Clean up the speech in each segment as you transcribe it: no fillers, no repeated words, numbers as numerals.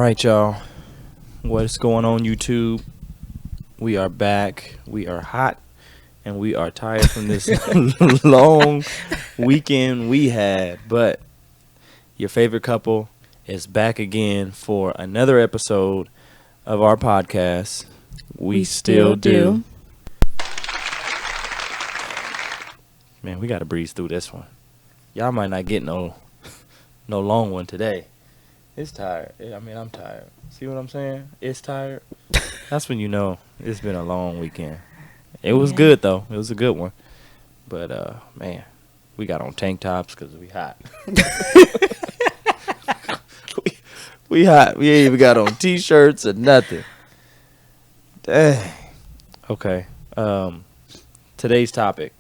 right, y'all. What's going on, YouTube? We are back. We are hot, and we are tired from this long weekend we had. But your favorite couple is back again for another episode of our podcast. We still do. Man, we got to breeze through this one. Y'all might not get no long one today. It's tired. I'm tired. See what I'm saying? It's tired. That's when you know it's been a long weekend. It was good, though. It was a good one. But, man, we got on tank tops because we hot. we hot. We ain't even got on T-shirts or nothing. Dang. Okay. Today's topic.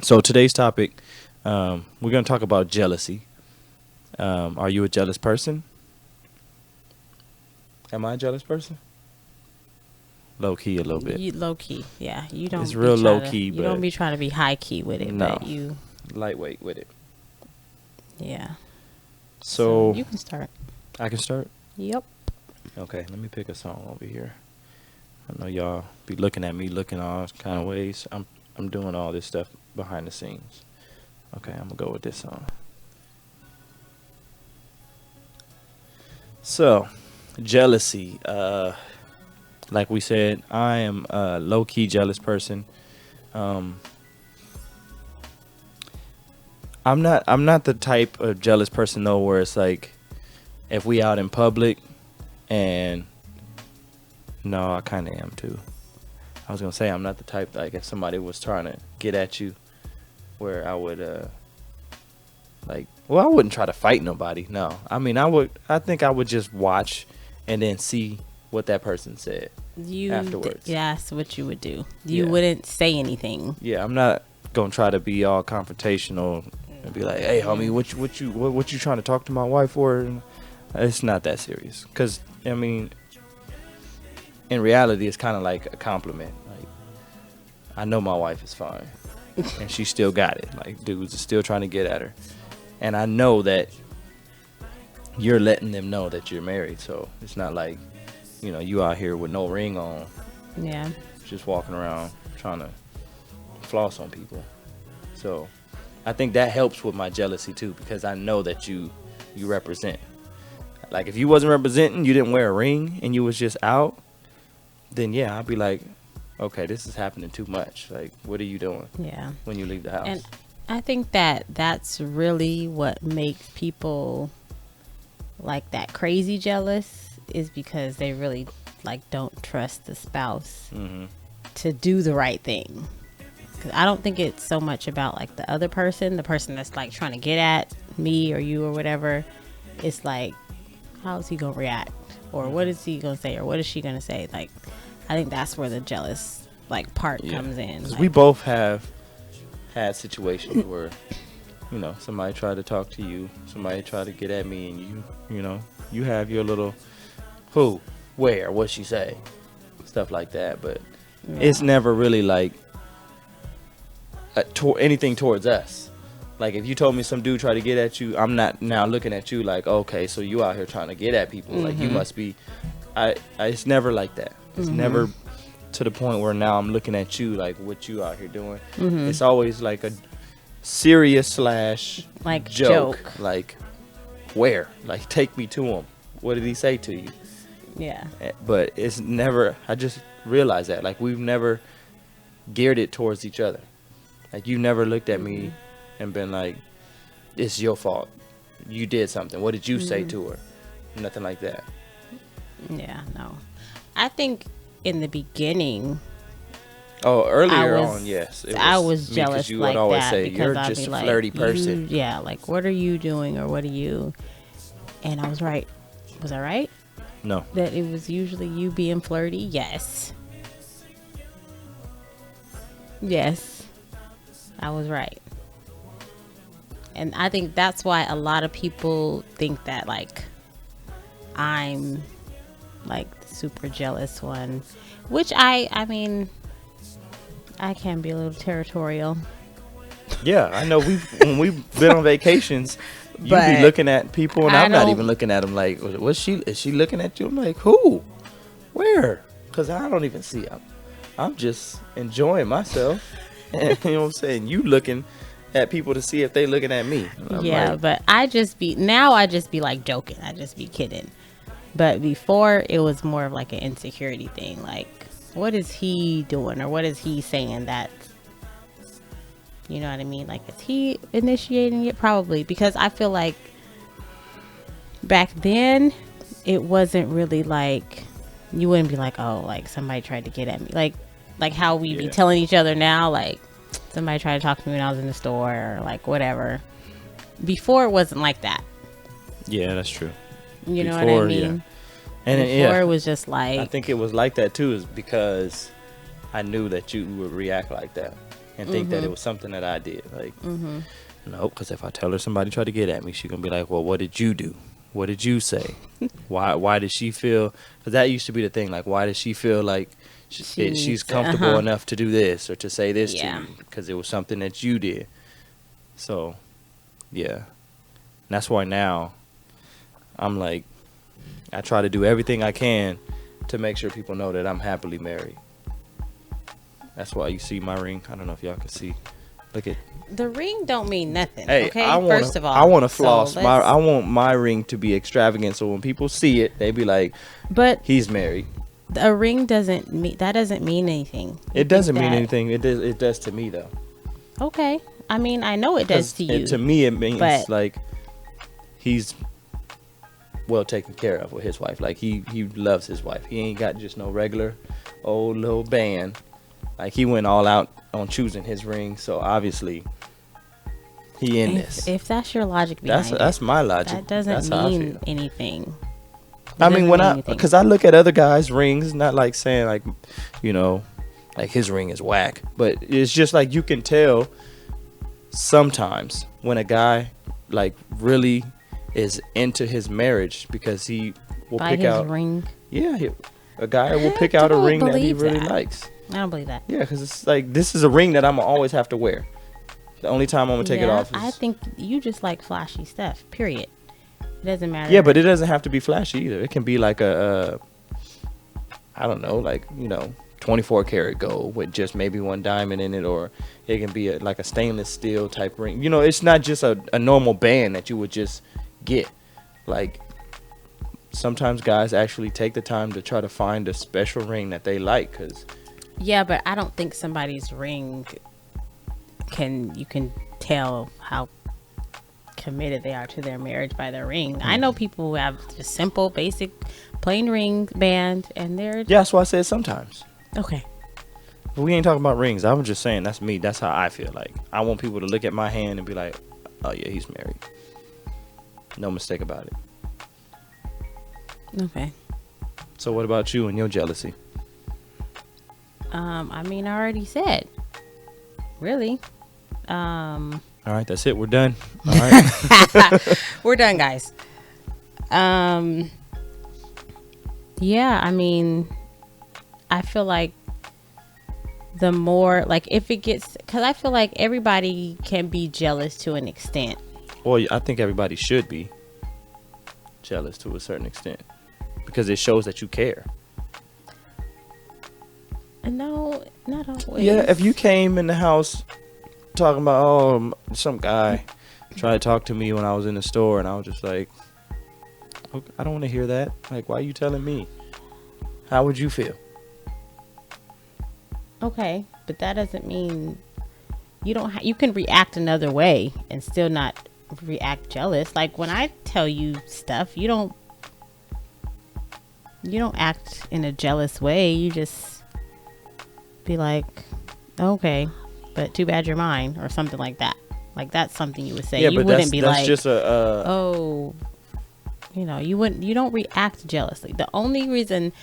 So today's topic, we're going to talk about jealousy. Are you a jealous person? Am I a jealous person? Low key a little bit. Low key, yeah. You don't. It's real low key, you but don't be trying to be high key with it. No, but you lightweight with it. Yeah. So you can start. I can start. Yep. Okay, let me pick a song over here. I know y'all be looking at me looking all kind of ways. I'm doing all this stuff behind the scenes. Okay, I'm gonna go with this song. So, jealousy. Like we said, I am a low-key jealous person. I'm not the type of jealous person though where it's like if we out in public and no, I kind of am too. I was gonna say I'm not the type like if somebody was trying to get at you where I would I wouldn't try to fight nobody. No. I think I would just watch and then see what that person said afterwards. That's what you would do. You wouldn't say anything. Yeah, I'm not going to try to be all confrontational and be like, "Hey, homie, what you trying to talk to my wife for?" And it's not that serious. Cuz in reality it's kind of like a compliment. Like I know my wife is fine and she still got it. Like dudes are still trying to get at her. And I know that you're letting them know that you're married. So it's not like, you out here with no ring on. Yeah. Just walking around trying to floss on people. So I think that helps with my jealousy too, because I know that you represent. Like if you wasn't representing, you didn't wear a ring and you was just out, then yeah, I'd be like, okay, this is happening too much. Like, what are you doing? Yeah. When you leave the house? And I think that's really what makes people like that crazy jealous is because they really don't trust the spouse to do the right thing. Cause I don't think it's so much about the other person, the person that's trying to get at me or you or whatever. It's how is he gonna react, or what is he gonna say, or what is she gonna say? I think that's where the jealous part comes in. Because we both have had situations where somebody tried to talk to you, somebody tried to get at me, and you have your little who, where, what she say, stuff like that. But it's never really anything towards us. Like if you told me some dude tried to get at you, I'm not now looking at you like, okay, so you out here trying to get at people. Like you must be. It's never like that. It's never to the point where now I'm looking at you like what you out here doing. It's always like a serious / joke. Like where? Like take me to him. What did he say to you? Yeah. But it's never. I just realized that we've never geared it towards each other. Like you never looked at me and been like, "It's your fault. You did something. What did you say to her?" Nothing like that. Yeah. No. I think in the beginning. Oh, earlier on, yes. I was jealous you would always that say, because you're I'd just be a flirty person. What are you doing or what are you? And I was right. Was I right? No. That it was usually you being flirty? Yes. Yes. I was right. And I think that's why a lot of people think that I'm the super jealous one, which I can be a little territorial. Yeah, I know when we've been on vacations, You But be looking at people, and I I'm not don't- even looking at them. Like, is she looking at you? I'm like, who? Where? Because I don't even see them. I'm just enjoying myself. And, you know what I'm saying? You looking at people to see if they looking at me. I'm yeah, like, but I just be like joking. I just be kidding. But before, it was more of like an insecurity thing. Like, what is he doing, or what is he saying that? You know what I mean? Like, is he initiating it? Probably, because I feel like back then it wasn't really like, you wouldn't be like, oh, like somebody tried to get at me. Like how we be Yeah. telling each other now, like somebody tried to talk to me when I was in the store, or like whatever. Before, it wasn't like that. yeah, that's true. You know what I Before, mean? yeah. And Before, it was just like, I think it was like that too, is because I knew that you would react like that and think that it was something that I did. Like, no, because if I tell her somebody tried to get at me, she's gonna be like, well, what did you do? What did you say? Why did she feel? Because that used to be the thing. Like, why does she feel like she's comfortable enough to do this or to say this to you? Because it was something that you did. So, yeah. And that's why now I'm like, I try to do everything I can to make sure people know that I'm happily married. That's why you see my ring. I don't know if y'all can see. Look at. the ring don't mean nothing. Hey, okay, first of all, I want to so floss. I let's- want my ring to be extravagant, so when people see it, they be like, But "He's married." a ring doesn't mean anything. You It doesn't think mean that- anything. It does to me though. Okay, I mean, I know it does to you. To me, it means but- like he's well taken care of with his wife. Like he loves his wife. He ain't got just no regular old little band. Like he went all out on choosing his ring. So obviously he in this. If that's your logic behind That's it, my logic. that doesn't That's how I mean feel. anything. I mean, when anything. because I look at other guys' rings, not like saying like, you know, like his ring is whack, but it's just like you can tell sometimes when a guy like really is into his marriage because he will By pick his out. ring, Yeah, a guy will I pick out a don't ring that he believe really that. likes. I don't believe that. Yeah, because it's like this is a ring that I'm gonna always have to wear. The only time I'm gonna take it off is. I think you just like flashy stuff. Period. It doesn't matter. Yeah, but it doesn't have to be flashy either. It can be like I don't know, like, 24 karat gold with just maybe one diamond in it, or it can be like a stainless steel type ring. It's not just a normal band that you would just get. Like, sometimes guys actually take the time to try to find a special ring that they like, because Yeah, but I don't think somebody's ring you can tell how committed they are to their marriage by their ring. I know people who have just simple, basic, plain ring band, and they're yeah, that's why I said sometimes. okay. But we ain't talking about rings. I was just saying that's me. That's how I feel. Like, I want people to look at my hand and be like, oh yeah, he's married. No mistake about it. Okay. So what about you and your jealousy? I mean, I already said. Really. All right, that's it. We're done. All right. We're done, guys. Yeah, I mean, I feel like the more, like, if it gets, because I feel like everybody can be jealous to an extent. Well, I think everybody should be jealous to a certain extent because it shows that you care. No, not always. Yeah, if you came in the house talking about, oh, some guy tried to talk to me when I was in the store, and I was just like, okay, I don't want to hear that. Like, why are you telling me? How would you feel? Okay, but that doesn't mean you don't. You can react another way and still not react jealous. Like when I tell you stuff, you don't act in a jealous way. You just be like, okay, but too bad you're mine, or something like that. Like that's something you would say. Yeah, you but wouldn't be that's like, just oh, you don't react jealously. The only reason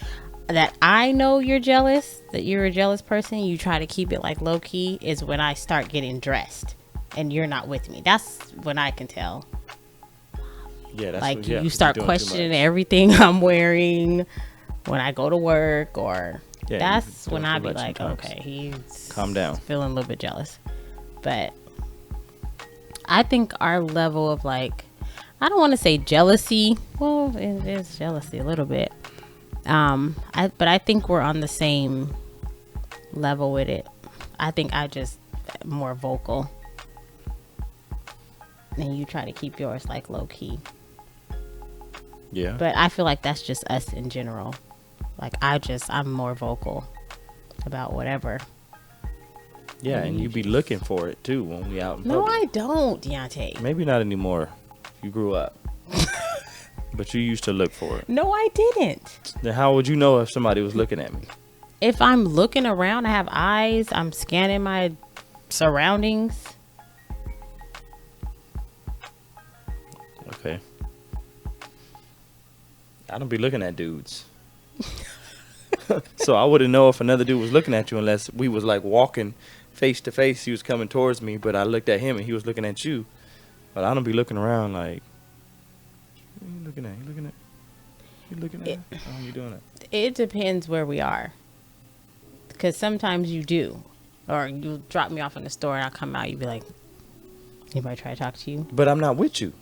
that I know you're jealous, that you're a jealous person, you try to keep it like low key, is when I start getting dressed and you're not with me. That's when I can tell. Yeah, that's Like what, yeah, you 'cause start you're doing too questioning much. everything I'm wearing when I go to work, or Yeah, that's you're when doing I too be much like, sometimes. okay, he's Calm down. feeling a little bit jealous. But I think our level of like, I don't want to say jealousy. Well, it is jealousy a little bit. But I think we're on the same level with it. I think I just more vocal, and you try to keep yours like low key. Yeah. But I feel like that's just us in general. Like I'm more vocal about whatever. Yeah, and you be looking for it too when we out in No, public. I don't, Deontay. Maybe not anymore. You grew up. But you used to look for it. No, I didn't. Then how would you know if somebody was looking at me? If I'm looking around, I have eyes, I'm scanning my surroundings. Okay. I don't be looking at dudes. So I wouldn't know if another dude was looking at you unless we was like walking face to face. He was coming towards me, but I looked at him and he was looking at you. But I don't be looking around like, what are you looking at? You looking at? How are you doing it? It depends where we are. Because sometimes you do. Or you drop me off in the store and I'll come out, you be like, anybody try to talk to you? But I'm not with you.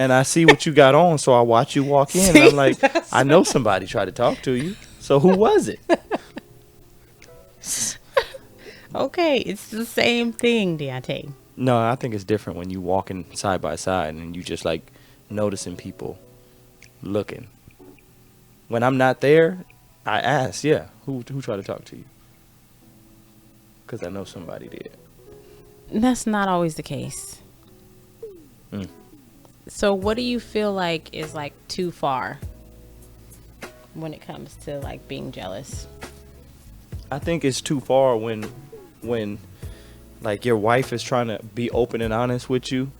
And I see what you got on, so I watch you walk in. And I'm like, I know somebody tried to talk to you. So who was it? Okay, it's the same thing, Deontay. No, I think it's different when you walking side by side and you just like noticing people looking. When I'm not there, I ask, yeah, who tried to talk to you? Because I know somebody did. That's not always the case. Mm. So what do you feel like is like too far when it comes to like being jealous? I think it's too far when like your wife is trying to be open and honest with you,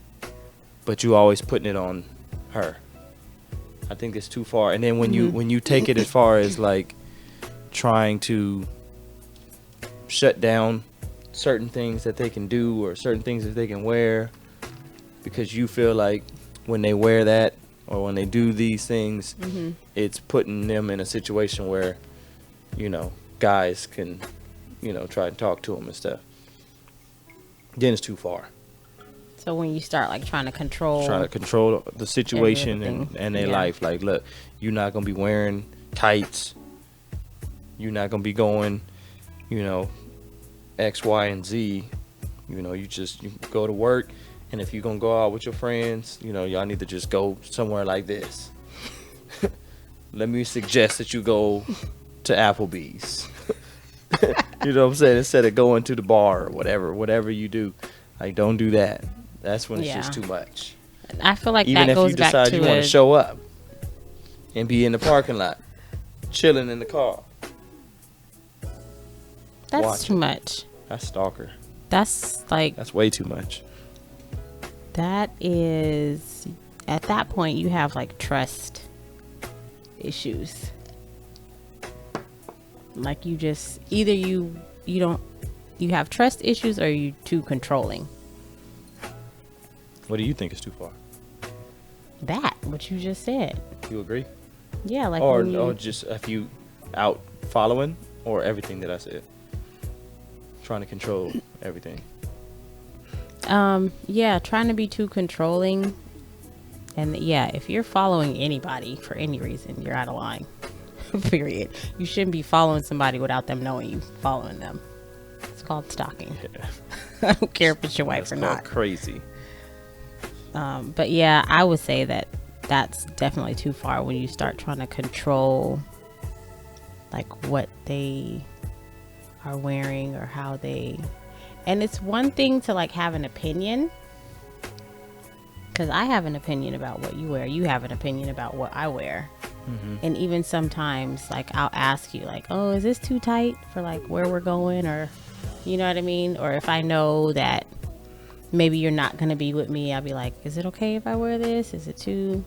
but you always putting it on her. I think it's too far. And then when you take it as far as like trying to shut down certain things that they can do or certain things that they can wear because you feel like when they wear that or when they do these things, it's putting them in a situation where, you know, guys can, you know, try to talk to them and stuff. Then it's too far. So when you start like trying to control the situation and their life, like, look, you're not gonna be wearing tights. You're not gonna be going, you know, X, Y, and Z. You know, you go to work, and if you're gonna go out with your friends, you know, y'all need to just go somewhere like this. Let me suggest that you go to Applebee's. You know what I'm saying? Instead of going to the bar or whatever you do, like, don't do that. That's when it's just too much. I feel like even that if goes you back decide to you want to show up and be in the parking lot, chilling in the car. That's too much. That's stalker. That's way too much. That is, at that point, you have like trust issues. Like you just either you have trust issues or you too controlling. What do you think is too far? That what you just said. You agree? Yeah, like or just if you out following or everything that I said, trying to control everything. Yeah, trying to be too controlling, and yeah, if you're following anybody for any reason, you're out of line. Period. You shouldn't be following somebody without them knowing you following them. It's called stalking. Yeah. I don't care if it's your wife or not. Crazy. But yeah, I would say that that's definitely too far when you start trying to control like what they are wearing or how they, and it's one thing to like have an opinion, because I have an opinion about what you wear, you have an opinion about what I wear. And even sometimes like I'll ask you like, oh, is this too tight for like where we're going, or you know what I mean? Or if I know that maybe you're not gonna be with me, I'll be like, is it okay if I wear this? Is it too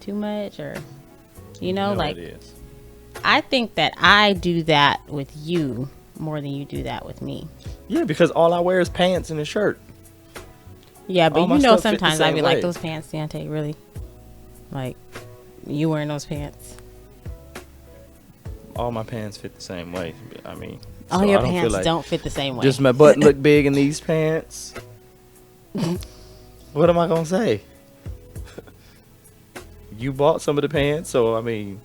much? Or you know, like it is. I think that I do that with you more than you do that with me. Yeah, because all I wear is pants and a shirt. Yeah, but you know, sometimes I'd be way. like, those pants, Deontay, really? Like, you wearing those pants? All my pants fit the same way. I mean, all your pants don't fit the same way. Just my butt look big in these pants. What am I gonna say? you bought some of the pants, so I mean,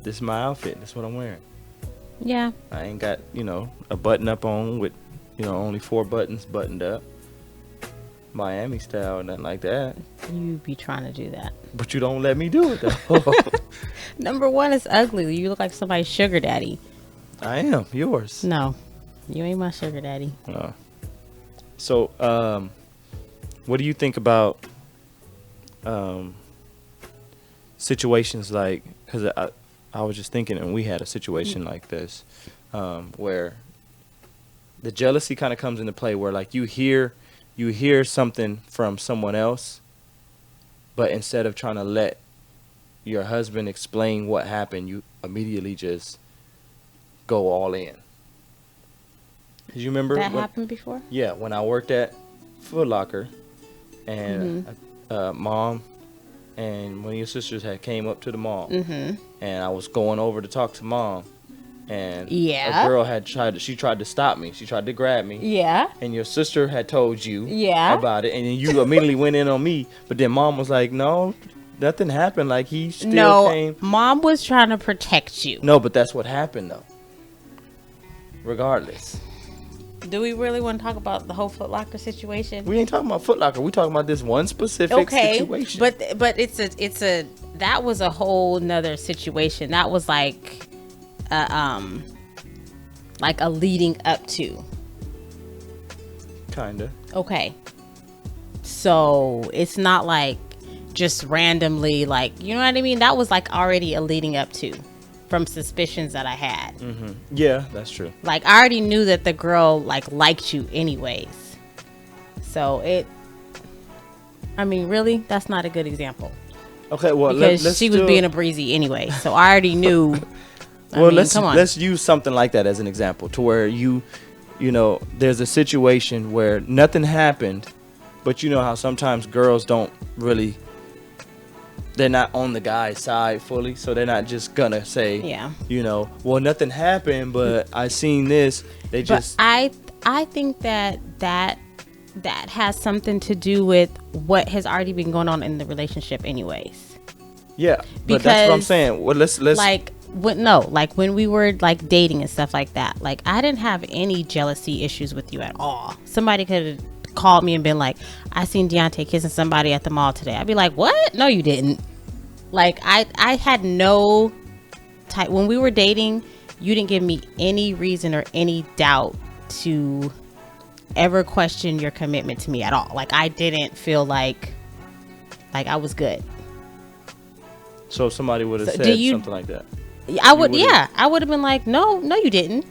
this is my outfit. This is what I'm wearing. Yeah. I ain't got, a button up on with, only 4 buttons buttoned up. Miami style or nothing like that. You be trying to do that. But you don't let me do it, though. Number one, it's ugly. You look like somebody's sugar daddy. I am. Yours. No. You ain't my sugar daddy. So, what do you think about situations like, because I was just thinking, and we had a situation like this, where the jealousy kind of comes into play, where like you hear something from someone else, but instead of trying to let your husband explain what happened, you immediately just go all in. Did you remember that happened before? Yeah, when I worked at Foot Locker, and Mom and one of your sisters had came up to the mall, and I was going over to talk to Mom, and a girl had tried to stop me. She tried to grab me. Yeah. And your sister had told you about it, and then you immediately went in on me. But then Mom was like, "No, nothing happened. Like he still came." Mom was trying to protect you. No, but that's what happened though. Regardless. Do we really want to talk about the whole Foot Locker situation? We ain't talking about Foot Locker. We talking about this one specific situation. But that was a whole nother situation. That was like a leading up to. Kinda. Okay. So it's not like just randomly, like, you know what I mean? That was like already a leading up to, from suspicions that I had. Yeah, that's true. Like, I already knew that the girl like liked you anyways. So I mean, really, that's not a good example. Okay, well, because she was being a breezy anyway. So I already knew. Let's use something like that as an example, to where there's a situation where nothing happened, but you know how sometimes girls don't really, they're not on the guy's side fully, so they're not just gonna say, well, nothing happened, but I seen this. But I think that has something to do with what has already been going on in the relationship anyways. Yeah, but that's what I'm saying. Well, let's when we were like dating and stuff like that, like I didn't have any jealousy issues with you at all. Somebody could have called me and been like, I seen Deontay kissing somebody at the mall today. I'd be like, what? No, you didn't. Like I had no type, when we were dating, you didn't give me any reason or any doubt to ever question your commitment to me at all. Like I didn't feel like I was good. So if somebody would have said something like that, I would have been like, no, you didn't.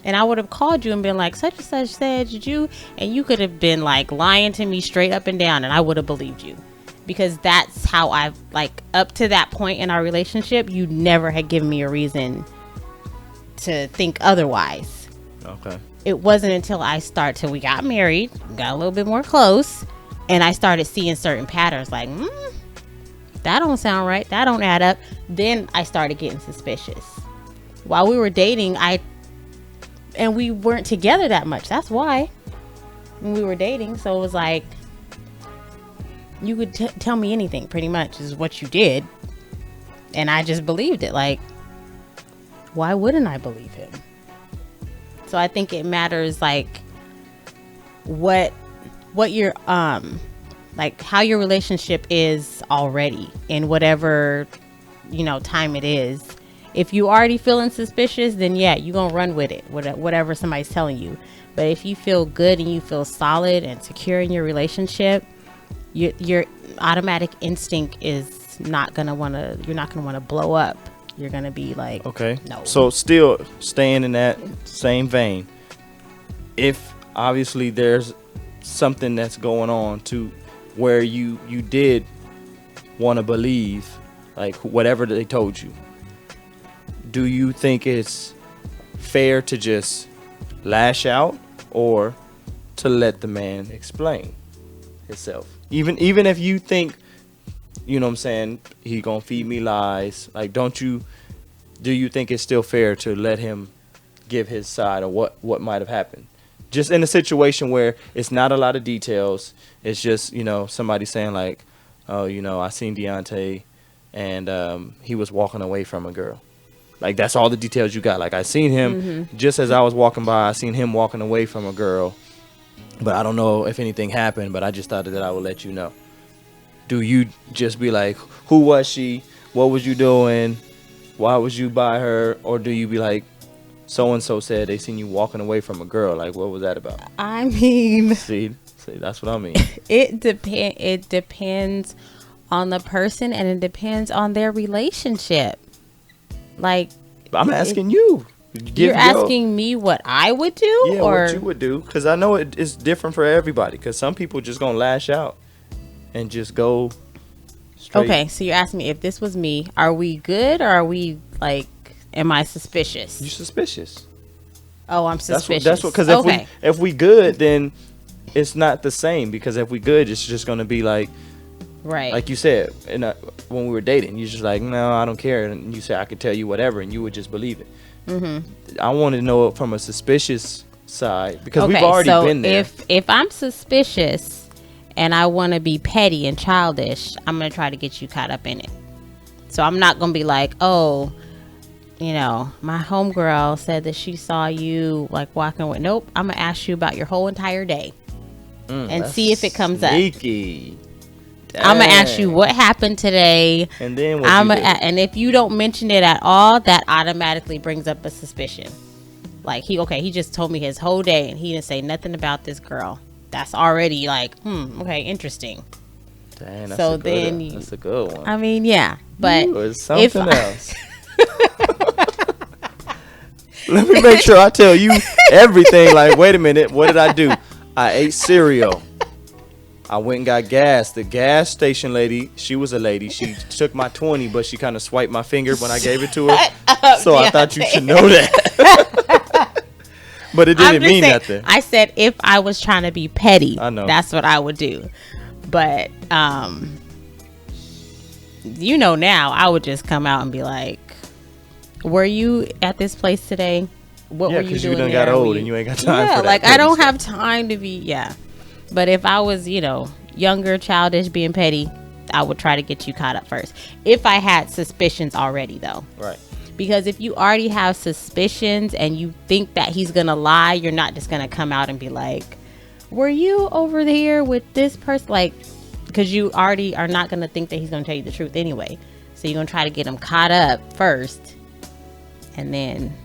And I would have called you and been like, such and such said, did you? And you could have been like lying to me straight up and down, and I would have believed you. Because that's how I've, like, up to that point in our relationship, you never had given me a reason to think otherwise. Okay. It wasn't until we got married, got a little bit more close, and I started seeing certain patterns like, that don't sound right. That don't add up. Then I started getting suspicious. While we were dating, and we weren't together that much. That's why. When we were dating. So it was like, you could tell me anything pretty much is what you did. And I just believed it. Like, why wouldn't I believe him? So I think it matters, like, what your, like how your relationship is already in whatever, time it is. If you already feeling suspicious, then yeah, you're going to run with it, whatever somebody's telling you. But if you feel good and you feel solid and secure in your relationship, your automatic instinct is you're not going to want to blow up. You're going to be like, okay, no. So still staying in that same vein, if obviously there's something that's going on to where you did want to believe, like, whatever they told you, do you think it's fair to just lash out or to let the man explain himself? Even if you think, you know what I'm saying, he gonna feed me lies, like, do you think it's still fair to let him give his side of what might have happened? Just in a situation where it's not a lot of details, it's just, somebody saying like, oh, I seen Deontay, and he was walking away from a girl. Like, that's all the details you got. Like, I seen him just as I was walking by. I seen him walking away from a girl, but I don't know if anything happened. But I just thought that I would let you know. Do you just be like, who was she? What was you doing? Why was you by her? Or do you be like, so and so said they seen you walking away from a girl? Like, what was that about? I mean, See, that's what I mean. it depends on the person, and it depends on their relationship. Like, I'm asking you. You're asking me what I would do? Yeah, or what you would do. Because I know it's different for everybody. Because some people just going to lash out and just go straight. Okay, so you're asking me, if this was me, are we good, or are we, like, am I suspicious? You're suspicious. Oh, I'm suspicious. That's what. Because if we good, then it's not the same. Because if we good, it's just going to be like, right, like you said, when we were dating, you're just like, no, I don't care. And you say, I could tell you whatever, and you would just believe it. I want to know it from a suspicious side, because we've already been there. If I'm suspicious and I want to be petty and childish, I'm going to try to get you caught up in it. So I'm not going to be like, oh, my homegirl said that she saw you like walking with. Nope. I'm going to ask you about your whole entire day and see if it comes sneaky. up. I'm gonna ask you what happened today, and then and if you don't mention it at all, that automatically brings up a suspicion. Like, he just told me his whole day, and he didn't say nothing about this girl. That's already like, okay, interesting. Dang, that's so that's a good one. I mean, yeah, but it's something else. Let me make sure I tell you everything. Like, wait a minute, what did I do? I ate cereal. I went and got gas. The gas station lady, she was a lady. She took my 20, but she kind of swiped my finger when I gave it to her. So I thought you should know that. But it didn't mean nothing. I said if I was trying to be petty, I know. That's what I would do. But, now I would just come out and be like, were you at this place today? What were you doing? Yeah, because you done got old and you ain't got time for that. Like, I don't have time to be, But if I was, younger, childish, being petty, I would try to get you caught up first. If I had suspicions already, though. Right. Because if you already have suspicions and you think that he's going to lie, you're not just going to come out and be like, were you over there with this person? Like, because you already are not going to think that he's going to tell you the truth anyway. So you're going to try to get him caught up first. And then...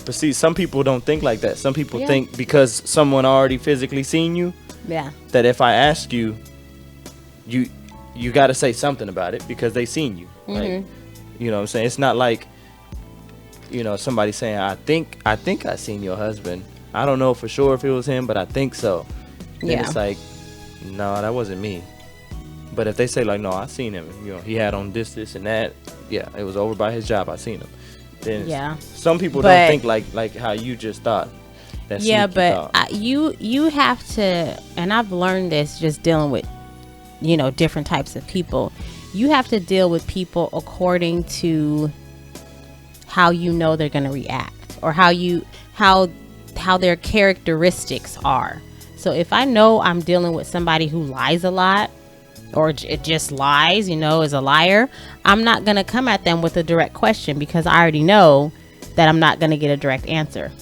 But see, some people don't think like that. Some people think because someone already physically seen you, that if I ask you, you got to say something about it because they seen you. Like, you know what I'm saying? It's not like, somebody saying, I think I seen your husband. I don't know for sure if it was him, but I think so. Then it's like, no, that wasn't me. But if they say like, no, I seen him. He had on this and that. Yeah, it was over by his job. I seen him. Then some people don't think like how you just thought. But you have to, and I've learned this just dealing with different types of people. You have to deal with people according to how they're going to react, or how their characteristics are. So if I know I'm dealing with somebody who lies a lot, or it just lies, is a liar, I'm not going to come at them with a direct question because I already know that I'm not going to get a direct answer.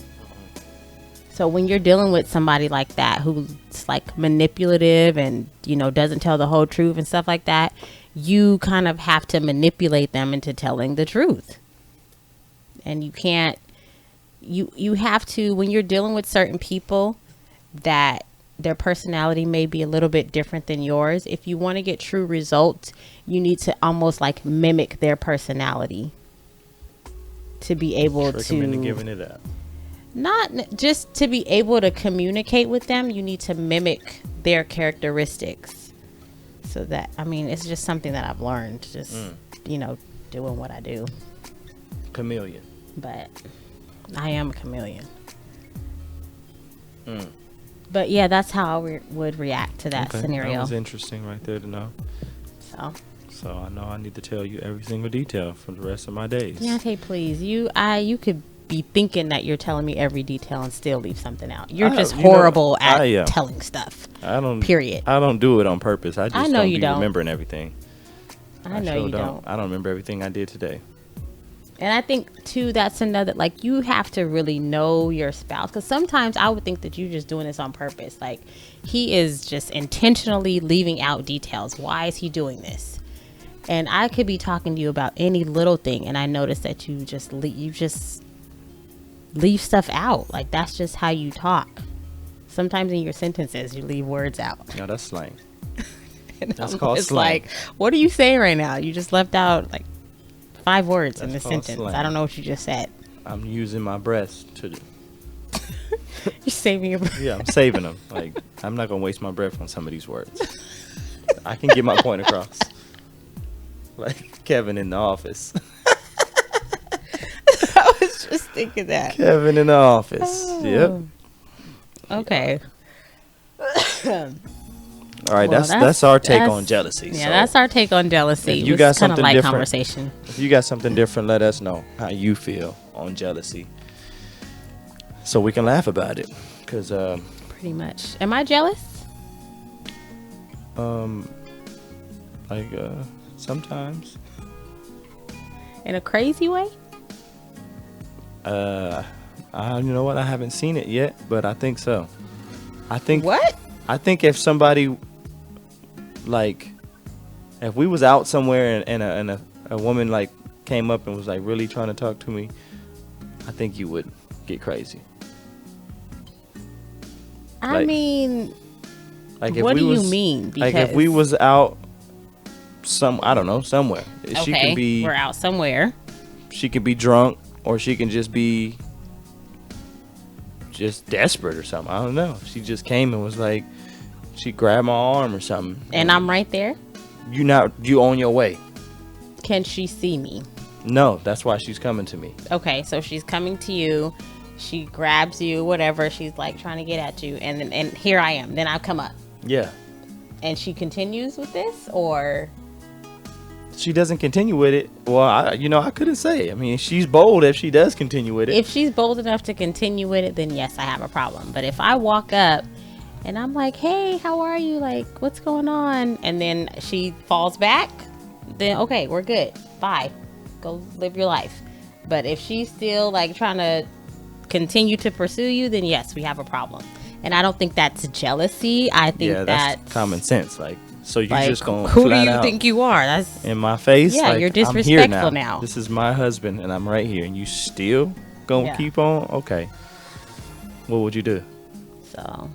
So when you're dealing with somebody like that, who's like manipulative and, doesn't tell the whole truth and stuff like that, you kind of have to manipulate them into telling the truth. And you can't, you have to, when you're dealing with certain people that their personality may be a little bit different than yours, if you want to get true results, you need to almost like mimic their personality to be able Trick them into giving it up. Not just to be able to communicate with them, you need to mimic their characteristics. So that, it's just something that I've learned, just, doing what I do. Chameleon. But I am a chameleon. But yeah, that's how I would react to that scenario. That was interesting right there to know. So I know I need to tell you every single detail for the rest of my days. Deontay, please. You could be thinking that you're telling me every detail and still leave something out. You're just you know, horrible at I, telling stuff. I don't. Period. I don't do it on purpose. I just know don't you be don't. remembering everything. I know sure you don't. I don't remember everything I did today. And I think, too, that's another, like, you have to really know your spouse. Because sometimes I would think that you're just doing this on purpose. Like, he is just intentionally leaving out details. Why is he doing this? And I could be talking to you about any little thing, and I notice that you just leave stuff out. Like, that's just how you talk. Sometimes in your sentences, you leave words out. No, that's slang. That's called it's slang. like, what are you saying right now? You just left out, like, 5 words in the called sentence. slang. I don't know what you just said. I'm using my breath to. You're saving your breath. Yeah, I'm saving them. Like, I'm not gonna waste my breath on some of these words. I can get my point across. Like Kevin in the office. I was just thinking that. Kevin in the office. Yep. Okay. All right, Well, that's our take on jealousy. Yeah, So that's our take on jealousy. if you It got was kind of something like different- conversation. if you got something different, let us know how you feel on jealousy, so we can laugh about it. Cause Pretty much. Am I jealous? like sometimes. In a crazy way? You know what? I haven't seen it yet, but I think so. I think What? I think if somebody, like, if we was out somewhere and a woman like came up and was like really trying to talk to me, I think you would get crazy. I Like- mean, Like if what we do was, you mean? Like if we was out I don't know, somewhere. She okay, could be we're out somewhere. she could be drunk, or she can just be just desperate or something. I don't know. She just came and was like, she grabbed my arm or something. And I'm right there. You on your way. Can she see me? No, that's why she's coming to me. Okay, so she's coming to you. She grabs you, whatever. She's like trying to get at you. And here I am. Then I come up. Yeah. And she continues with this, or She doesn't continue with it. Well, I couldn't say. I mean, she's bold if she does continue with it. if she's bold enough to continue with it, then yes, I have a problem. But if I walk up and I'm like, hey, how are you? Like, what's going on? And then she falls back, then okay, we're good. Bye. Go live your life. But if she's still like trying to continue to pursue you, then yes, we have a problem. And I don't think that's jealousy. I think that's common sense. Like, so you like, just gonna who do flat you out think you are? That's in my face? Yeah, like, you're I'm here disrespectful now. This is my husband, and I'm right here, and you still gonna Yeah. keep on? Okay. What would you do? so.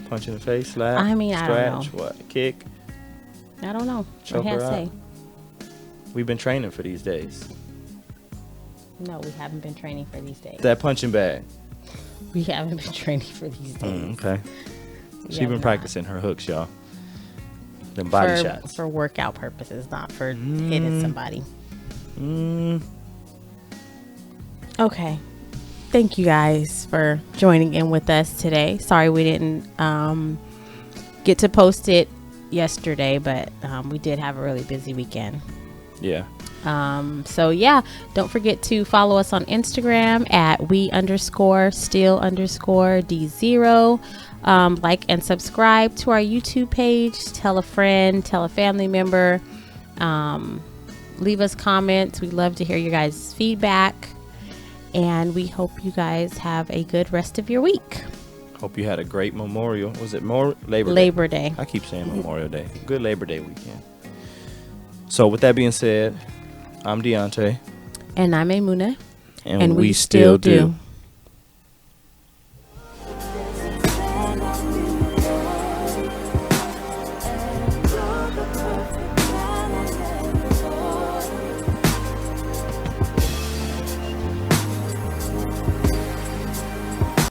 Punch in the face, slap? I mean, I don't scratch, what? Kick? I don't know. Choke I can't her say. out. We've been training for these days. No, we haven't been training for these days. That punching bag. We haven't been training for these days. Okay. We She have been not. practicing her hooks, y'all. Them body for, shots. for workout purposes, not for hitting somebody. Okay. Thank you guys for joining in with us today. Sorry we didn't get to post it yesterday, but we did have a really busy weekend. Yeah. So yeah, don't forget to follow us on Instagram at we_still_D0. Like and subscribe to our YouTube page. Tell a friend, tell a family member. Leave us comments. We love to hear your guys' feedback. And we hope you guys have a good rest of your week. Hope you had a great Memorial. Was it more Labor Day? Labor Day. I keep saying Memorial Day. Good Labor Day weekend. So with that being said, I'm Deontay. And I'm Emuna. And we still do.